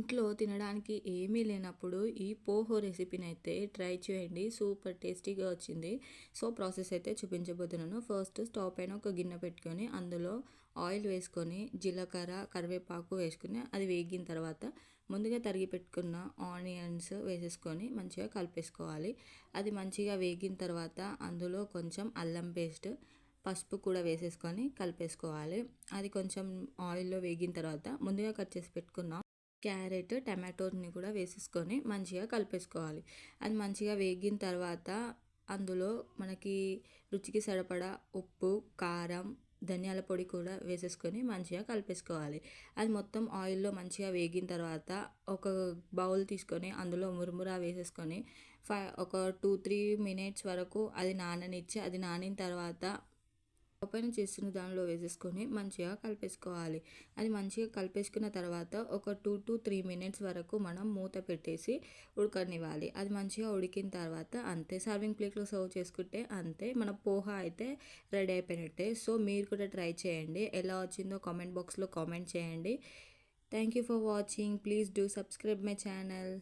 ఇంట్లో తినడానికి ఏమీ లేనప్పుడు ఈ పోహో రెసిపీనైతే ట్రై చేయండి. సూపర్ టేస్టీగా వచ్చింది. సో, ప్రాసెస్ అయితే చూపించబోతున్నాను. ఫస్ట్ స్టవ్ పైన ఒక గిన్నె పెట్టుకొని అందులో ఆయిల్ వేసుకొని జీలకర్ర, కరివేపాకు వేసుకొని అది వేగిన తర్వాత ముందుగా తరిగి పెట్టుకున్న ఆనియన్స్ వేసేసుకొని మంచిగా కలిపేసుకోవాలి. అది మంచిగా వేగిన తర్వాత అందులో కొంచెం అల్లం పేస్ట్, పసుపు కూడా వేసేసుకొని కలిపేసుకోవాలి. అది కొంచెం ఆయిల్లో వేగిన తర్వాత ముందుగా కట్ చేసి పెట్టుకున్న క్యారెట్, టమాటోని కూడా వేసేసుకొని మంచిగా కలిపేసుకోవాలి. అది మంచిగా వేగిన తర్వాత అందులో మనకి రుచికి సరిపడా ఉప్పు, కారం, ధనియాల పొడి కూడా వేసేసుకొని మంచిగా కలిపేసుకోవాలి. అది మొత్తం ఆయిల్లో మంచిగా వేగిన తర్వాత ఒక బౌల్ తీసుకొని అందులో మురుమురా వేసేసుకొని ఒక 2-3 మినిట్స్ వరకు అది నాననిచ్చి అది నానిన తర్వాత ఓపెన్ చేసిన దానిలో వేసేసుకొని మంచిగా కలిపేసుకోవాలి. అది మంచిగా కలిపేసుకున్న తర్వాత ఒక 2-3 మినిట్స్ వరకు మనం మూత పెట్టేసి ఉడకనివ్వాలి. అది మంచిగా ఉడికిన తర్వాత అంతే, సర్వింగ్ ప్లేట్లో సర్వ్ చేసుకుంటే అంతే, మన పోహా అయితే రెడీ అయిపోయినట్టే. సో, మీరు కూడా ట్రై చేయండి. ఎలా వచ్చిందో కామెంట్ బాక్స్లో కామెంట్ చేయండి. Thank you for watching. Please do subscribe my channel.